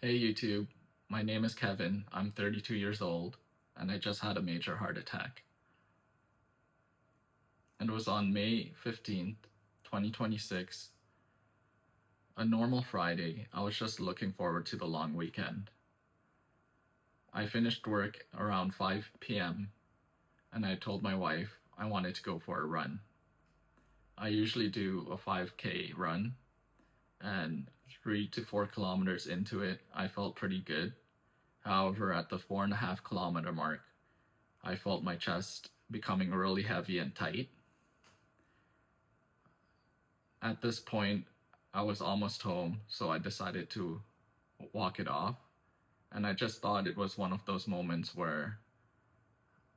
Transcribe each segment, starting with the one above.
Hey YouTube, my name is Kevin, I'm 32 years old, and I just had a major heart attack. And it was on May 15th, 2026, a normal Friday. I was just looking forward to the long weekend. I finished work around 5 p.m. and I told my wife I wanted to go for a run. I usually do a 5K run, and 3 to 4 kilometers into it, I felt pretty good. However, at the 4.5 kilometer mark, I felt my chest becoming really heavy and tight. At this point, I was almost home, so I decided to walk it off. And I just thought it was one of those moments where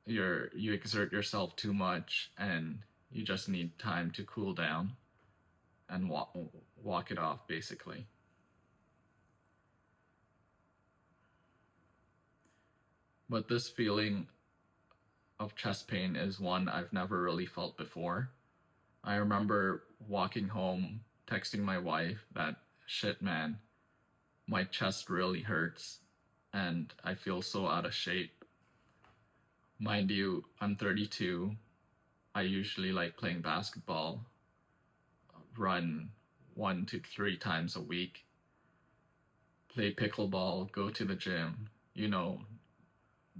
you exert yourself too much and you just need time to cool down and walk it off, basically. But this feeling of chest pain is one I've never really felt before. I remember walking home, texting my wife that, shit man, my chest really hurts and I feel so out of shape. Mind you, I'm 32. I usually like playing basketball, run 1 to 3 times a week, play pickleball, go to the gym,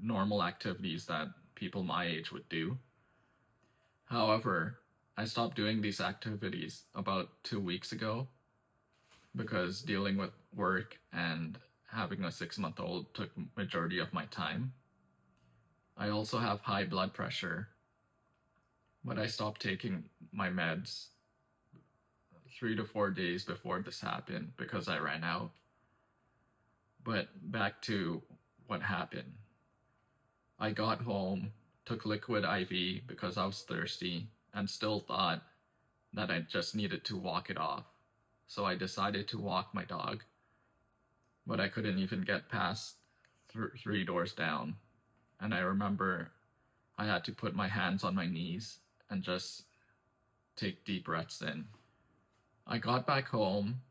normal activities that people my age would do. However, I stopped doing these activities about 2 weeks ago because dealing with work and having a 6-month-old took majority of my time. I also have high blood pressure, but I stopped taking my meds 3 to 4 days before this happened because I ran out. But back to what happened. I got home, took liquid IV because I was thirsty, and still thought that I just needed to walk it off. So I decided to walk my dog, but I couldn't even get past 3 doors down. And I remember I had to put my hands on my knees and just take deep breaths in. I got back home,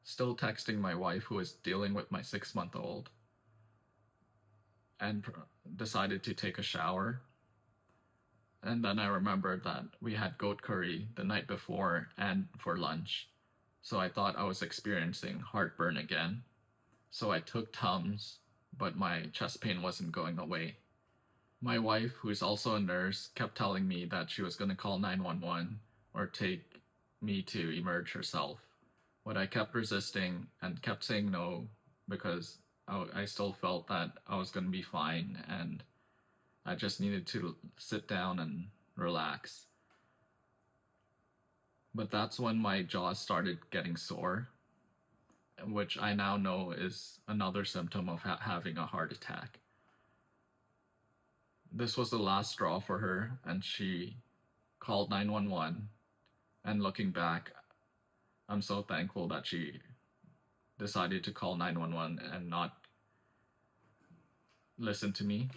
still texting my wife who was dealing with my 6-month-old, and decided to take a shower. And then I remembered that we had goat curry the night before and for lunch. So I thought I was experiencing heartburn again. So I took Tums, but my chest pain wasn't going away. My wife, who is also a nurse, kept telling me that she was going to call 911 or take me to emerge herself. But I kept resisting and kept saying no because I still felt that I was going to be fine and I just needed to sit down and relax. But that's when my jaw started getting sore, which I now know is another symptom of having a heart attack. This was the last straw for her, and she called 911. And looking back, I'm so thankful that she decided to call 911 and not listen to me.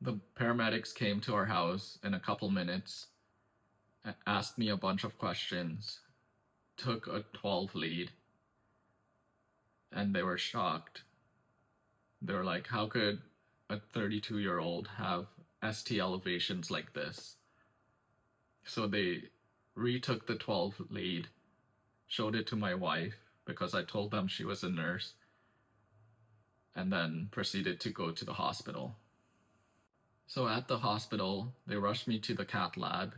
The paramedics came to our house in a couple minutes, asked me a bunch of questions, took a 12 lead, and they were shocked. They were like, how could a 32-year-old have ST elevations like this? So they retook the 12 lead, showed it to my wife because I told them she was a nurse, and then proceeded to go to the hospital. So at the hospital, they rushed me to the Cath lab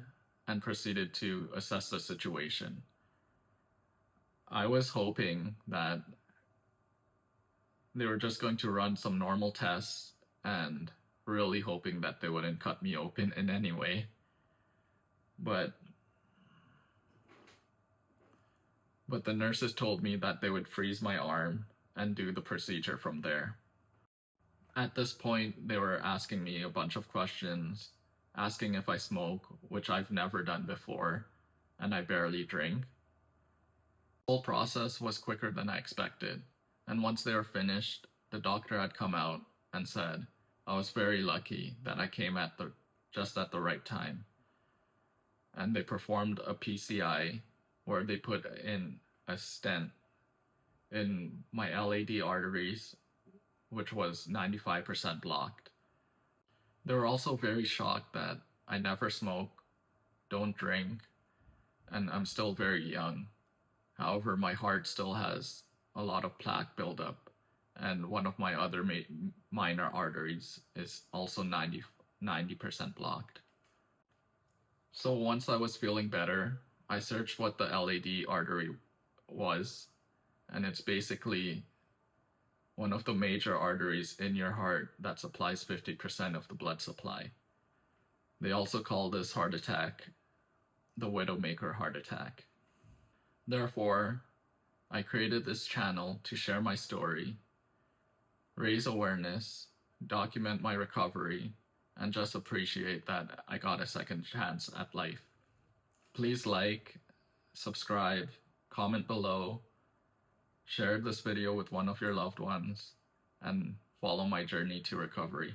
and proceeded to assess the situation. I was hoping that they were just going to run some normal tests and really hoping that they wouldn't cut me open in any way. But the nurses told me that they would freeze my arm and do the procedure from there. At this point, they were asking me a bunch of questions, asking if I smoke, which I've never done before, and I barely drink. The whole process was quicker than I expected, and once they were finished, the doctor had come out and said I was very lucky that I came just at the right time. And they performed a PCI where they put in a stent in my LAD arteries, which was 95% blocked. They were also very shocked that I never smoke, don't drink, and I'm still very young. However, my heart still has a lot of plaque buildup, and one of my other minor arteries is also 90% blocked. So once I was feeling better, I searched what the LAD artery was, and it's basically one of the major arteries in your heart that supplies 50% of the blood supply. They also call this heart attack the Widowmaker heart attack. Therefore, I created this channel to share my story, raise awareness, document my recovery, and just appreciate that I got a second chance at life. Please like, subscribe, comment below, share this video with one of your loved ones, and follow my journey to recovery.